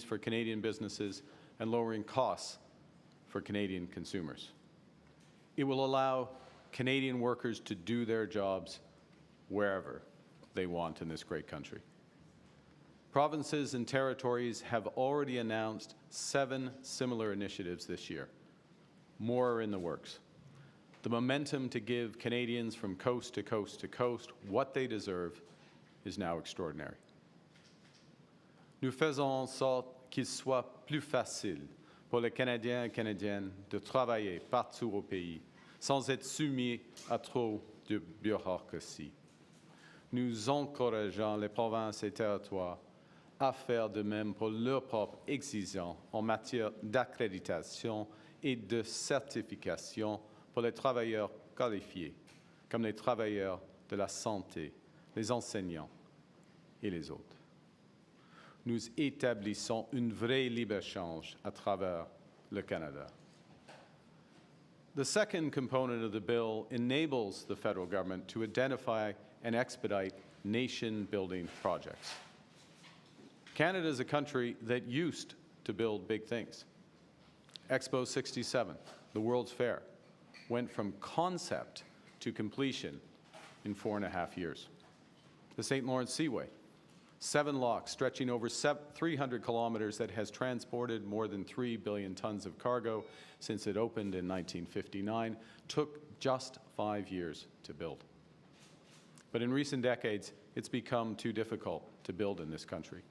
for Canadian businesses and lowering costs for Canadian consumers. It will allow Canadian workers to do their jobs wherever they want in this great country. Provinces and territories have already announced 7 similar initiatives this year. More are in the works. The momentum to give Canadians from coast to coast to coast what they deserve is now extraordinary. Nous faisons en sorte qu'il soit plus facile pour les Canadiens et Canadiennes de travailler partout au pays sans être soumis à trop de bureaucratie. Nous encourageons les provinces et territoires à faire de même pour leurs propres exigences en matière d'accréditation et de certification pour les travailleurs qualifiés, comme les travailleurs de la santé, les enseignants et les autres. Nous établissons un vrai libre-échange à travers le Canada. The second component of the bill enables the federal government to identify and expedite nation-building projects. Canada is a country that used to build big things. Expo 67, the World's Fair, went from concept to completion in 4.5 years. The St. Lawrence Seaway, 7 locks stretching over 300 kilometers that has transported more than 3 billion tons of cargo since it opened in 1959, took just 5 years to build. But in recent decades, it's become too difficult to build in this country.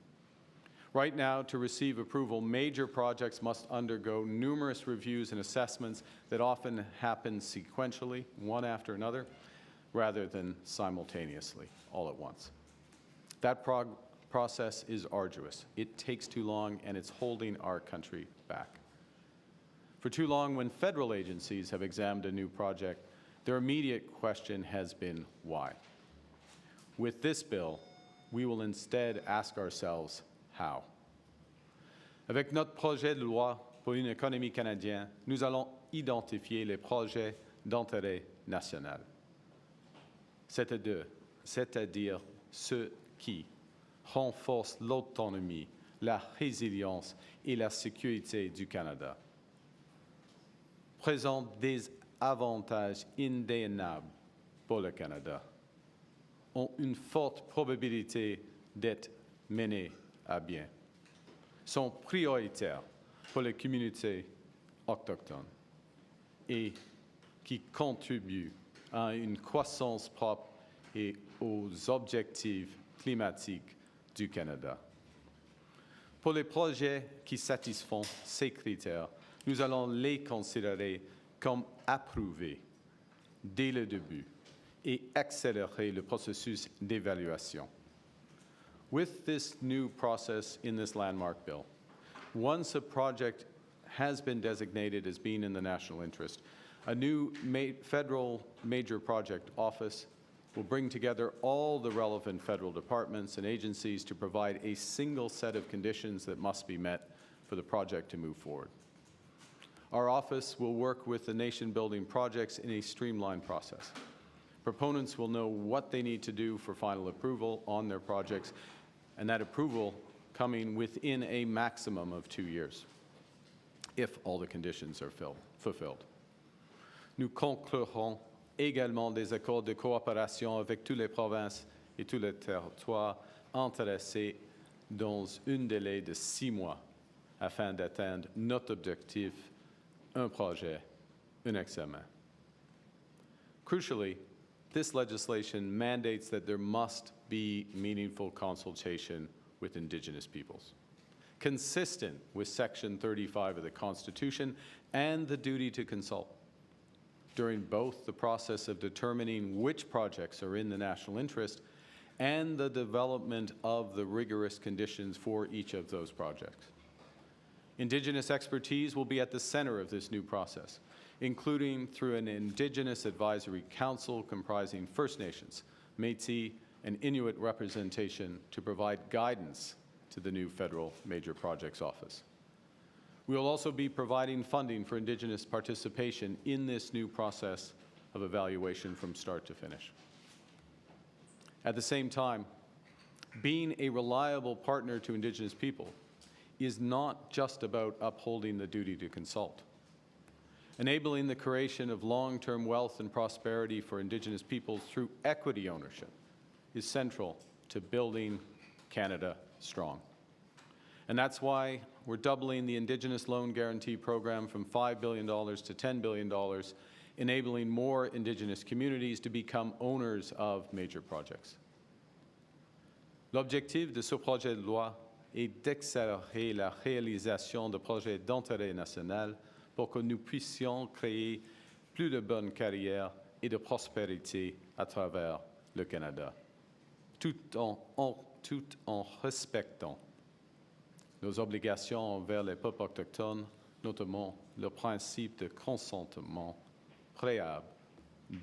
Right now, to receive approval, major projects must undergo numerous reviews and assessments that often happen sequentially, one after another, rather than simultaneously, all at once. That process is arduous. It takes too long, and it's holding our country back. For too long, when federal agencies have examined a new project, their immediate question has been why. With this bill, we will instead ask ourselves, how? Avec notre projet de loi pour une économie canadienne, nous allons identifier les projets d'intérêt national, c'est-à-dire ceux qui renforcent l'autonomie, la résilience et la sécurité du Canada, présentent des avantages indéniables pour le Canada, ont une forte probabilité d'être menés à bien, sont prioritaires pour les communautés autochtones et qui contribuent à une croissance propre et aux objectifs climatiques du Canada. Pour les projets qui satisfont ces critères, nous allons les considérer comme approuvés dès le début et accélérer le processus d'évaluation. With this new process in this landmark bill, once a project has been designated as being in the national interest, a new federal major project office will bring together all the relevant federal departments and agencies to provide a single set of conditions that must be met for the project to move forward. Our office will work with the nation-building projects in a streamlined process. Proponents will know what they need to do for final approval on their projects, and that approval coming within a maximum of 2 years, if all the conditions are fulfilled. Nous conclurons également des accords de coopération avec toutes les provinces et tous les territoires intéressés dans un délai de 6 mois afin d'atteindre notre objectif, un projet, un examen. Crucially, this legislation mandates that there must be meaningful consultation with Indigenous peoples, consistent with Section 35 of the Constitution and the duty to consult during both the process of determining which projects are in the national interest and the development of the rigorous conditions for each of those projects. Indigenous expertise will be at the center of this new process, including through an Indigenous Advisory Council comprising First Nations, Métis, and Inuit representation to provide guidance to the new Federal Major Projects Office. We will also be providing funding for Indigenous participation in this new process of evaluation from start to finish. At the same time, being a reliable partner to Indigenous people is not just about upholding the duty to consult. Enabling the creation of long-term wealth and prosperity for Indigenous peoples through equity ownership is central to building Canada strong. And that's why we're doubling the Indigenous Loan Guarantee Program from $5 billion to $10 billion, enabling more Indigenous communities to become owners of major projects. L'objectif de ce projet de loi est d'accélérer la réalisation de projets d'intérêt national pour que nous puissions créer plus de bonnes carrières et de prospérité à travers le Canada, tout en respectant nos obligations envers les peuples autochtones, notamment le principe de consentement préalable,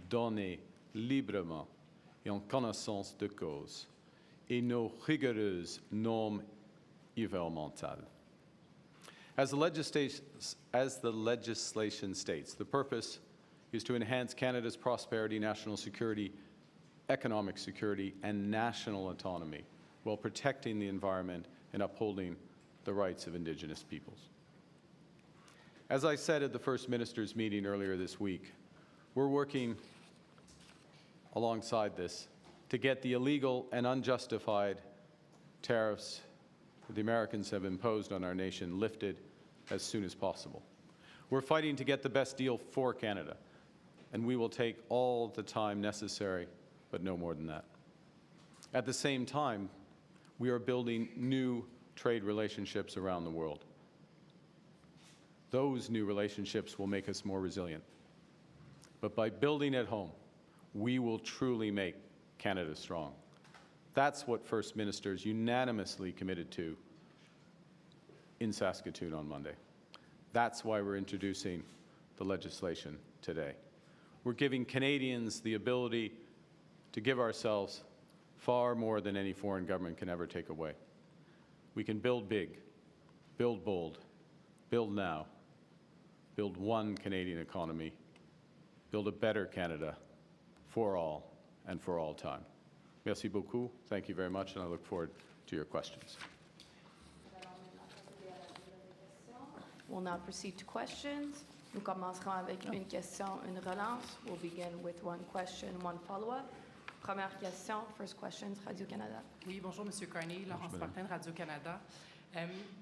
donné librement et en connaissance de cause, et nos rigoureuses normes environnementales. As the legislation states, the purpose is to enhance Canada's prosperity, national security, economic security, and national autonomy while protecting the environment and upholding the rights of Indigenous peoples. As I said at the First Minister's meeting earlier this week, we're working alongside this to get the illegal and unjustified tariffs that the Americans have imposed on our nation lifted as soon as possible. We're fighting to get the best deal for Canada, and we will take all the time necessary, but no more than that. At the same time, we are building new trade relationships around the world. Those new relationships will make us more resilient. But by building at home, we will truly make Canada strong. That's what First Ministers unanimously committed to in Saskatoon on Monday. That's why we're introducing the legislation today. We're giving Canadians the ability to give ourselves far more than any foreign government can ever take away. We can build big, build bold, build now, build one Canadian economy, build a better Canada for all and for all time. Merci beaucoup. Thank you very much, and I look forward to your questions. We'll now proceed to questions. Nous commencerons avec une question, une relance. We'll begin with one question, one follow-up. Première question, first questions, Radio-Canada. Oui, bonjour, M. Carney, Laurence Martin, Radio-Canada.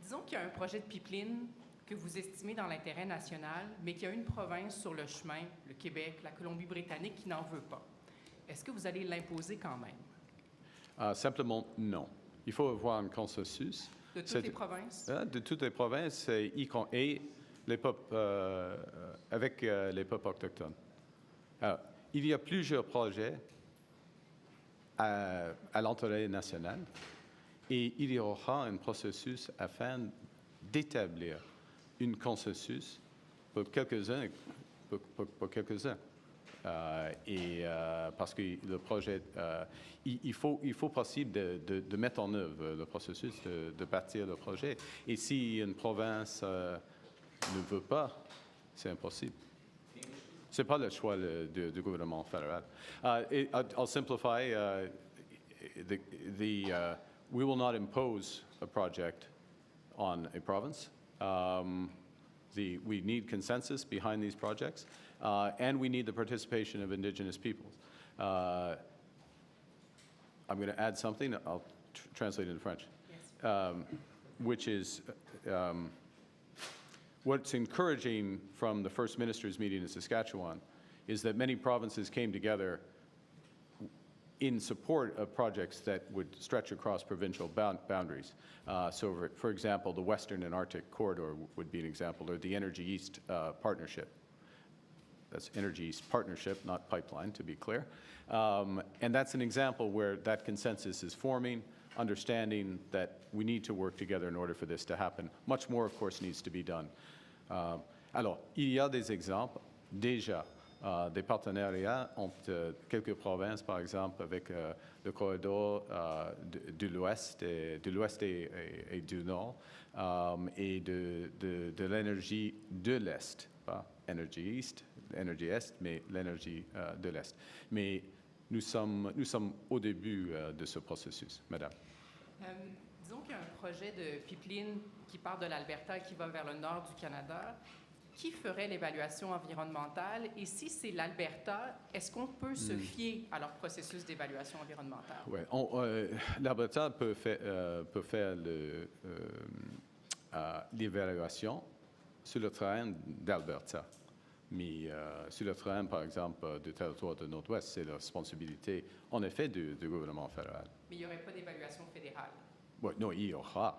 Disons qu'il y a un projet de pipeline que vous estimez dans l'intérêt national, mais qu'il y a une province sur le chemin, le Québec, la Colombie-Britannique, qui n'en veut pas. Est-ce que vous allez l'imposer quand même? Simplement, non. Il faut avoir un consensus. De toutes les provinces? De toutes les provinces et les peuples, avec les peuples autochtones. Alors, il y a plusieurs projets à l'intérêt national et il y aura un processus afin d'établir un consensus pour quelques-uns. Parce que le projet, il faut possible de mettre en œuvre le processus, de bâtir le projet. Et si une province ne veut pas, c'est impossible. Ce n'est pas le choix du gouvernement fédéral. I'll simplify. We will not impose a project on a province. We need consensus behind these projects, and we need the participation of Indigenous peoples. I'm going to add something. I'll translate it into French, yes. Which is what's encouraging from the First Minister's meeting in Saskatchewan is that many provinces came together in support of projects that would stretch across provincial boundaries. So, for example, the Western and Arctic Corridor would be an example, or the Energy East Partnership. That's Energy East Partnership, not pipeline, to be clear. And that's an example where that consensus is forming, understanding that we need to work together in order for this to happen. Much more, of course, needs to be done. Alors, il y a des exemples, déjà, des partenariats entre quelques provinces, par exemple, avec le corridor de l'Ouest et du Nord, et de l'énergie de l'Est, pas énergie Est, mais l'énergie de l'Est. Mais nous sommes au début de ce processus, Madame. Disons qu'il y a un projet de pipeline qui part de l'Alberta et qui va vers le nord du Canada. Qui ferait l'évaluation environnementale? Et si c'est l'Alberta, est-ce qu'on peut se fier à leur processus d'évaluation environnementale? Ouais, l'Alberta peut faire l'évaluation sur le terrain d'Alberta. Mais sur le terrain, par exemple, du territoire de Nord-Ouest, c'est la responsabilité, en effet, du gouvernement fédéral. Mais il n'y aurait pas d'évaluation fédérale? Ouais, non, il y aura.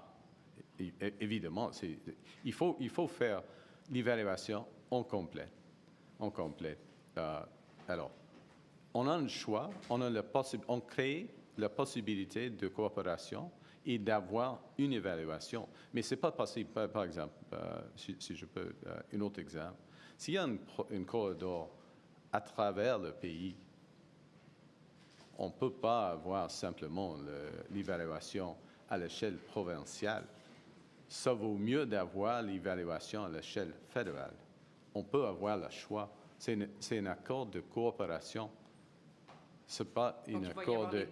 Évidemment, il faut faire l'évaluation en complet. Alors, on a un choix, on crée la possibilité de coopération et d'avoir une évaluation. Mais ce n'est pas possible, par exemple, si je peux, un autre exemple. S'il y a un corridor à travers le pays, on ne peut pas avoir simplement l'évaluation à l'échelle provinciale. Ça vaut mieux d'avoir l'évaluation à l'échelle fédérale. On peut avoir le choix. C'est un accord de coopération. Ce n'est pas un accord de...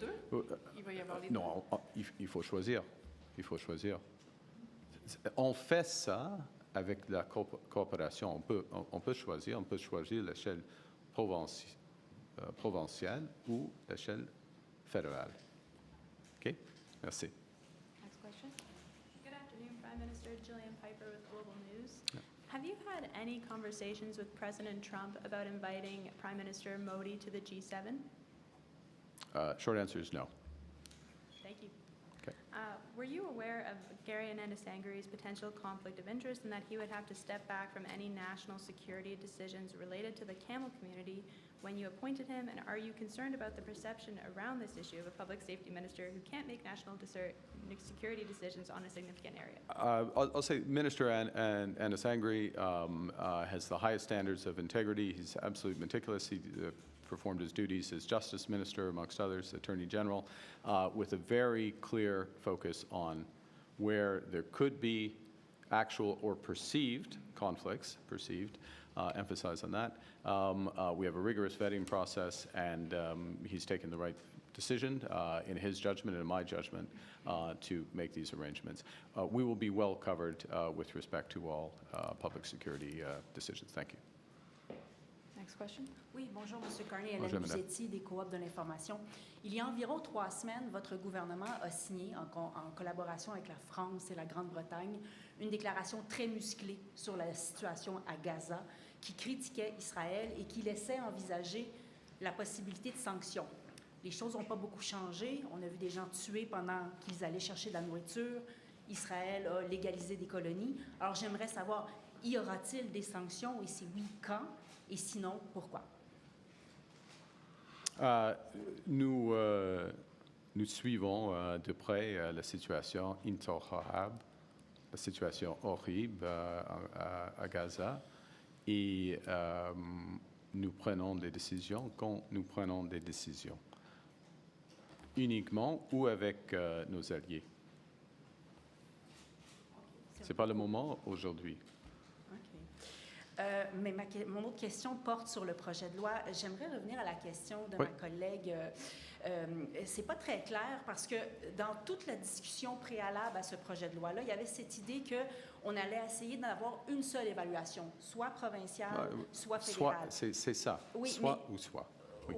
Il va y avoir les deux? Non, il faut choisir. On fait ça avec la coopération. On peut choisir l'échelle provinciale ou l'échelle fédérale. OK? Merci. Next question. Good afternoon, Prime Minister. Jillian Piper with Global News. Have you had any conversations with President Trump about inviting Prime Minister Modi to the G7? Short answer is no. Thank you. Okay. Were you aware of Gary Anandasangari's potential conflict of interest and that he would have to step back from any national security decisions related to the camel community when you appointed him? And are you concerned about the perception around this issue of a public safety minister who can't make national security decisions on a significant area? I'll say Minister Anandasangari has the highest standards of integrity. He's absolutely meticulous. He performed his duties as Justice Minister, amongst others, Attorney General, with a very clear focus on where there could be actual or perceived conflicts, emphasize on that. We have a rigorous vetting process, and he's taken the right decision in his judgment and in my judgment to make these arrangements. We will be well covered with respect to all public security decisions. Thank you. Next question. Oui, bonjour, M. Carney. Hélène Bonjour, madame. Buzetti, des Coop de l'information. Il y a environ 3 semaines, votre gouvernement a signé, en collaboration avec la France et la Grande-Bretagne, une déclaration très musclée sur la situation à Gaza, qui critiquait Israël et qui laissait envisager la possibilité de sanctions. Les choses n'ont pas beaucoup changé. On a vu des gens tués pendant qu'ils allaient chercher de la nourriture. Israël a légalisé des colonies. Alors, j'aimerais savoir, y aura-t-il des sanctions? Et si oui, quand? Et sinon, pourquoi? Nous suivons de près la situation intolérable, la situation horrible à Gaza, et nous prenons des décisions quand nous prenons des décisions, uniquement ou avec nos alliés. Ce n'est pas le moment aujourd'hui. Mais mon autre question porte sur le projet de loi. J'aimerais revenir à la question de ma collègue. C'est pas très clair parce que dans toute la discussion préalable à ce projet de loi-là, il y avait cette idée qu'on allait essayer d'avoir une seule évaluation, soit provinciale, soit fédérale. C'est ça, oui, soit ou soit.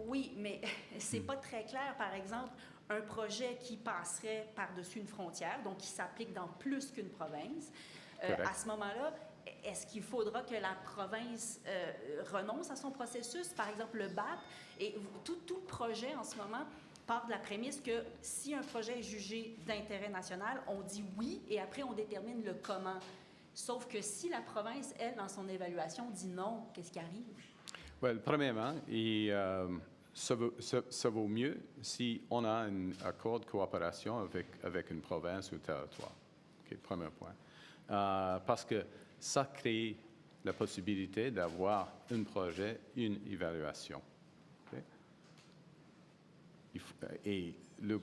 Oui, mais c'est pas très clair, par exemple, un projet qui passerait par-dessus une frontière, donc qui s'applique dans plus qu'une province. À ce moment-là, est-ce qu'il faudra que la province renonce à son processus, par exemple le BAP? Et tout le projet en ce moment part de la prémisse que si un projet est jugé d'intérêt national, on dit oui et après on détermine le comment. Sauf que si la province, elle, dans son évaluation, dit non, qu'est-ce qui arrive? Well, premièrement, ça vaut mieux si on a un accord de coopération avec une province ou un territoire. Okay, premier point. Parce que ça crée la possibilité d'avoir un projet, une évaluation. Okay? Et le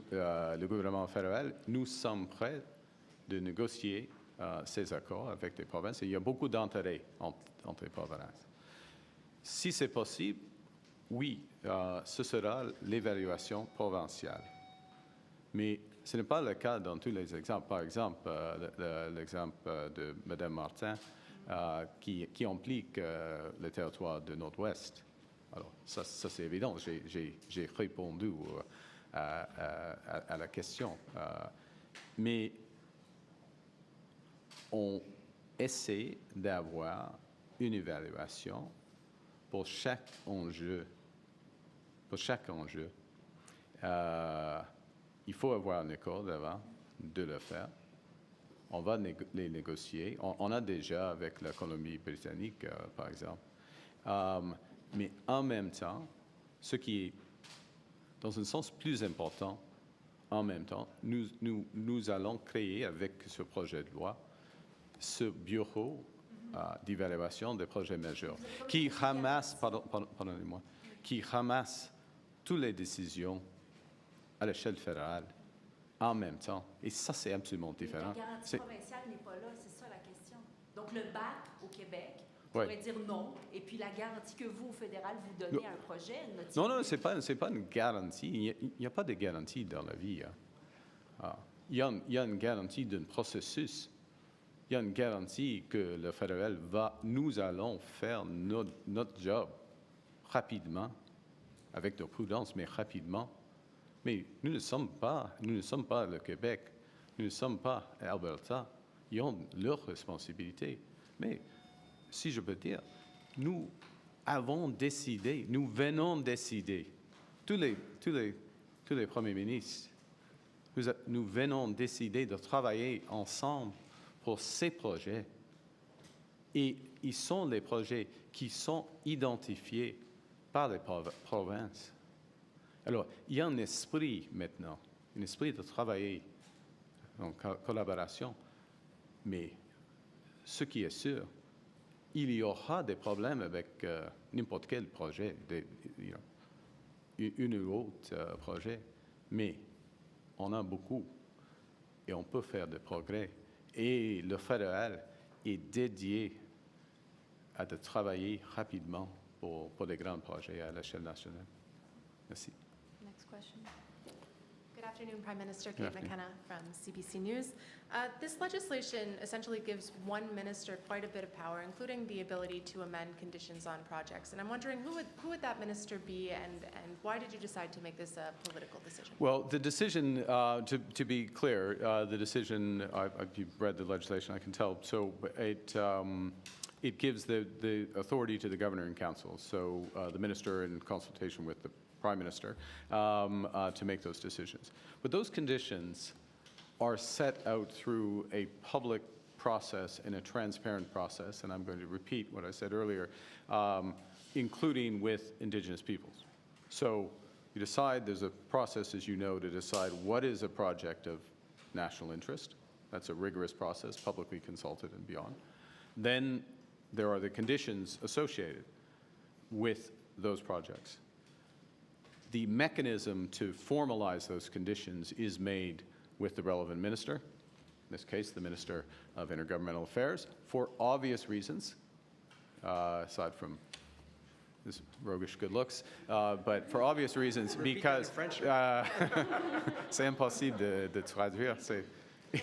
gouvernement fédéral, nous sommes prêts de négocier ces accords avec les provinces. Et il y a beaucoup d'intérêt entre les provinces. Si c'est possible, oui, ce sera l'évaluation provinciale. Mais ce n'est pas le cas dans tous les exemples. Par exemple, l'exemple de Mme Martin, qui implique le territoire de Nord-Ouest. Alors, ça c'est évident. J'ai répondu à la question. Mais on essaie d'avoir une évaluation pour chaque enjeu. Pour chaque enjeu. Il faut avoir un accord avant de le faire. On va les négocier. On a déjà avec la Colombie-Britannique, par exemple. Mais en même temps, ce qui est, dans un sens plus important, en même temps, nous allons créer avec ce projet de loi ce bureau d'évaluation des projets majeurs qui ramasse, pardonnez-moi, qui ramasse toutes les décisions à l'échelle fédérale en même temps. Et ça, c'est absolument différent. La garantie provinciale n'est pas là, c'est ça la question. Donc, le BAC au Québec pourrait dire non, et puis la garantie que vous, au fédéral, vous donnez à un projet... Non, ce n'est pas une garantie. Il n'y a pas de garantie dans la vie. Il y a une garantie d'un processus. Il y a une garantie que le fédéral nous allons faire notre job rapidement, avec de prudence, mais rapidement. Mais nous ne sommes pas le Québec, nous ne sommes pas Alberta. Ils ont leurs responsabilités. Mais, si je peux dire, nous avons décidé, nous venons décider, tous les premiers ministres, nous venons décider de travailler ensemble pour ces projets. Et ils sont les projets qui sont identifiés par les provinces. Alors, il y a un esprit maintenant, un esprit de travailler en collaboration, mais ce qui est sûr, il y aura des problèmes avec n'importe quel projet, une ou autre projet, mais on a beaucoup et on peut faire des progrès. Et le fédéral est dédié à de travailler rapidement pour des grands projets à l'échelle nationale. Merci. Next question. Good afternoon, Prime Minister. Good Kate afternoon. McKenna from CBC News. This legislation essentially gives one minister quite a bit of power, including the ability to amend conditions on projects. And I'm wondering who would that minister be, and why did you decide to make this a political decision? Well, the decision, to be clear, the decision, you've read the legislation, I can tell, so it gives the authority to the Governor and Council, so the minister in consultation with the Prime Minister, to make those decisions. But those conditions are set out through a public process and a transparent process, and I'm going to repeat what I said earlier, including with Indigenous peoples. So you decide, there's a process, as you know, to decide what is a project of national interest. That's a rigorous process, publicly consulted and beyond. Then there are the conditions associated with those projects. The mechanism to formalize those conditions is made with the relevant minister, in this case, the Minister of Intergovernmental Affairs, for obvious reasons, aside from his roguish good looks, but for obvious reasons, because c'est impossible de traduire,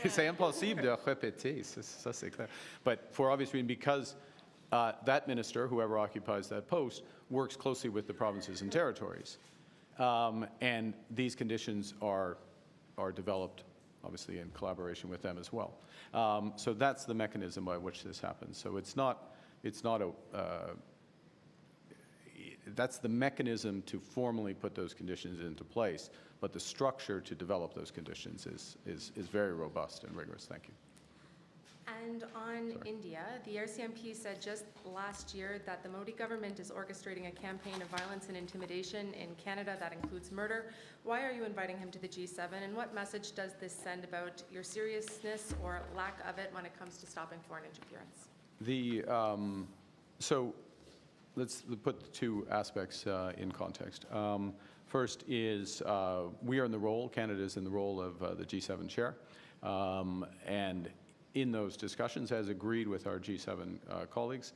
c'est impossible de répéter, ça c'est clair. But for obvious reasons, because that minister, whoever occupies that post, works closely with the provinces and territories. And these conditions are developed, obviously, in collaboration with them as well. So that's the mechanism by which this happens. So that's the mechanism to formally put those conditions into place, but the structure to develop those conditions is very robust and rigorous. Thank you. And on India, the RCMP said just last year that the Modi government is orchestrating a campaign of violence and intimidation in Canada that includes murder. Why are you inviting him to the G7, and what message does this send about your seriousness or lack of it when it comes to stopping foreign interference? So let's put the two aspects in context. First is we are in the role, Canada is in the role of the G7 chair, and in those discussions, as agreed with our G7 colleagues,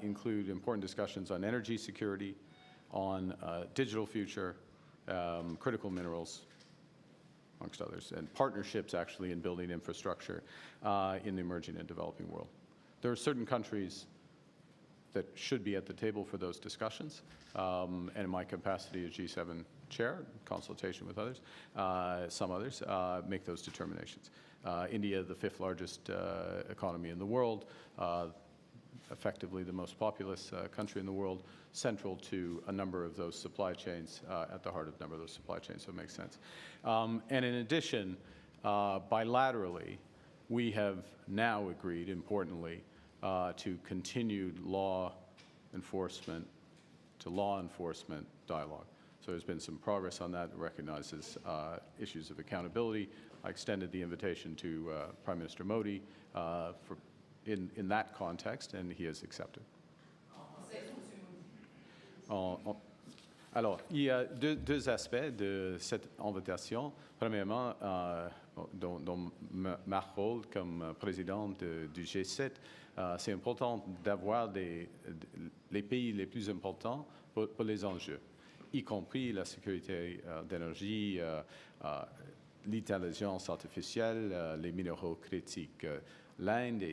include important discussions on energy security, on digital future, critical minerals, amongst others, and partnerships actually in building infrastructure in the emerging and developing world. There are certain countries that should be at the table for those discussions, and in my capacity as G7 chair, consultation with others, some others, make those determinations. India, the 5th largest economy in the world, effectively the most populous country in the world, central to a number of those supply chains, at the heart of a number of those supply chains, so it makes sense. And in addition, bilaterally, we have now agreed, importantly, to continued law enforcement dialogue. So there's been some progress on that. It recognizes issues of accountability. I extended the invitation to Prime Minister Modi in that context, and he has accepted. Alors, il y a deux aspects de cette invitation. Premièrement, dans ma rôle comme président du G7, c'est important d'avoir les pays les plus importants pour les enjeux, y compris la sécurité d'énergie, l'intelligence artificielle, les minéraux critiques. L'Inde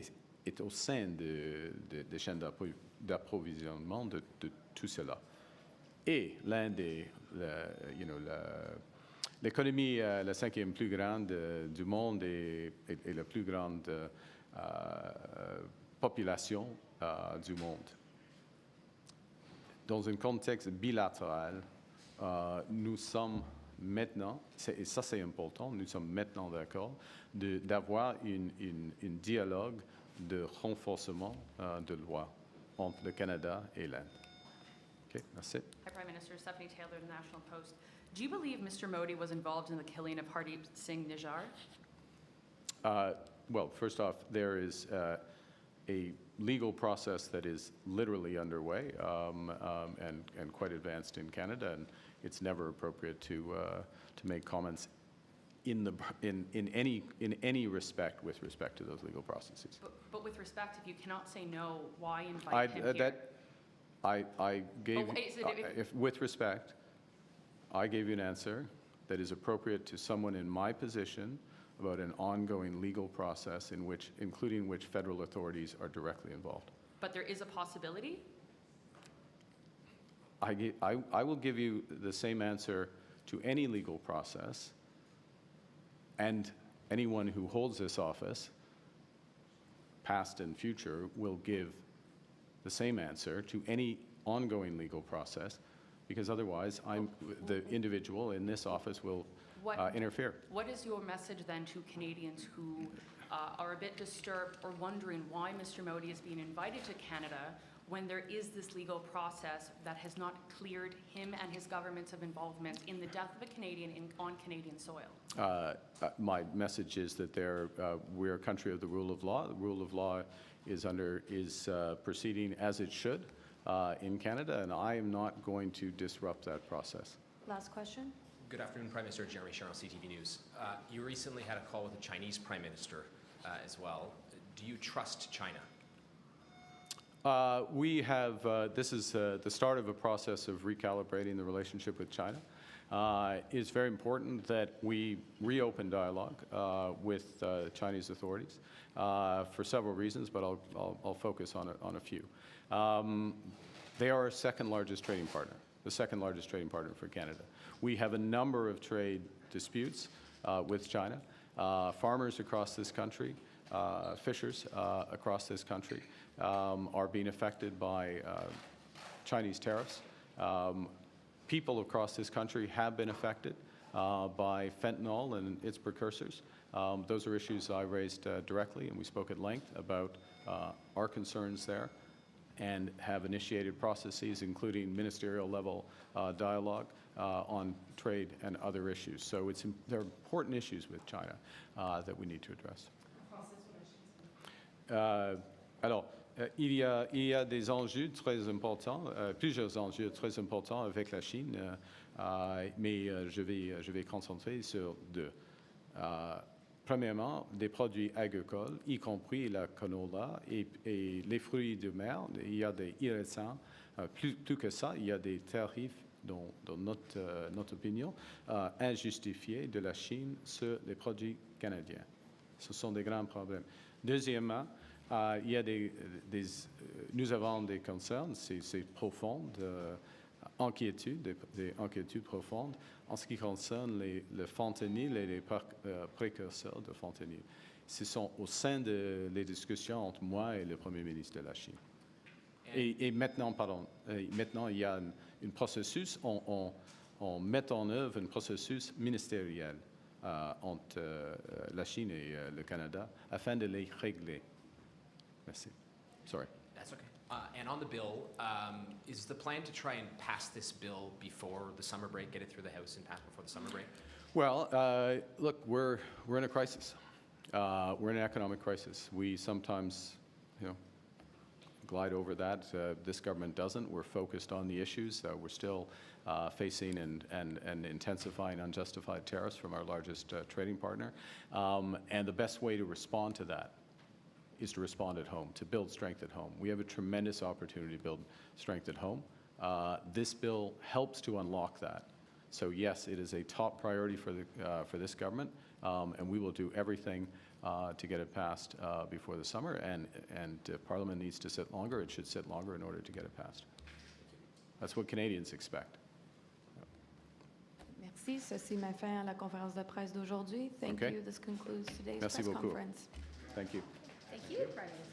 est au sein des chaînes d'approvisionnement de tout cela. Et l'Inde est l'économie la 5e plus grande du monde et la plus grande population du monde. Dans un contexte bilatéral, nous sommes maintenant, et ça c'est important, nous sommes maintenant d'accord d'avoir un dialogue de renforcement de loi entre le Canada et l'Inde. Okay, that's it. Hi, Prime Minister. Stephanie Taylor, The National Post. Do you believe Mr. Modi was involved in the killing of Hardeep Singh Nijjar? Well, first off, there is a legal process that is literally underway and quite advanced in Canada, and it's never appropriate to make comments in any respect with respect to those legal processes. But with respect, if you cannot say no, why invite him here? I gave, if with respect, I gave you an answer that is appropriate to someone in my position about an ongoing legal process including which federal authorities are directly involved. But there is a possibility? I will give you the same answer to any legal process, and anyone who holds this office, past and future, will give the same answer to any ongoing legal process, because otherwise the individual in this office will interfere. What is your message then to Canadians who are a bit disturbed or wondering why Mr. Modi is being invited to Canada when there is this legal process that has not cleared him and his governments of involvement in the death of a Canadian on Canadian soil? My message is that we're a country of the rule of law. The rule of law is proceeding as it should in Canada, and I am not going to disrupt that process. Last question. Good afternoon, Prime Minister. Jeremy Sherrill, CTV News. You recently had a call with the Chinese Prime Minister as well. Do you trust China? We have, this is the start of a process of recalibrating the relationship with China. It's very important that we reopen dialogue with Chinese authorities for several reasons, but I'll focus on a few. They are our second largest trading partner, the second largest trading partner for Canada. We have a number of trade disputes with China. Farmers across this country, fishers across this country are being affected by Chinese tariffs. People across this country have been affected by fentanyl and its precursors. Those are issues I raised directly, and we spoke at length about our concerns there, and have initiated processes, including ministerial level dialogue on trade and other issues. So there are important issues with China that we need to address. Alors, il y a des enjeux très importants, plusieurs enjeux très importants avec la Chine, mais je vais concentrer sur deux. Premièrement, des produits agricoles, y compris la canola et les fruits de mer. Il y a des irritants. Plus que ça, il y a des tarifs dans notre opinion, injustifiée de la Chine sur les produits canadiens. Ce sont des grands problèmes. Deuxièmement, il y a nous avons des concerns, c'est profond, des inquiétudes profondes en ce qui concerne le fentanyl et les précurseurs de fentanyl. Ce sont au sein des discussions entre moi et le Premier ministre de la Chine. Et maintenant, maintenant, il y a un processus, on met en œuvre un processus ministériel entre la Chine et le Canada afin de les régler. Merci. Sorry. That's okay. And on the bill, is the plan to try and pass this bill before the summer break, get it through the House and pass before the summer break? Well, look, we're in a crisis. We're in an economic crisis. We sometimes, glide over that. This government doesn't. We're focused on the issues. We're still facing and intensifying unjustified tariffs from our largest trading partner. And the best way to respond to that is to respond at home, to build strength at home. We have a tremendous opportunity to build strength at home. This bill helps to unlock that. So yes, it is a top priority for this government, and we will do everything to get it passed before the summer. And Parliament needs to sit longer. It should sit longer in order to get it passed. That's what Canadians expect. Merci. Ceci met fin à la conférence de presse d'aujourd'hui. Thank Okay. you. This concludes today's Merci press beaucoup. conference. Thank you. Thank you, Prime Minister.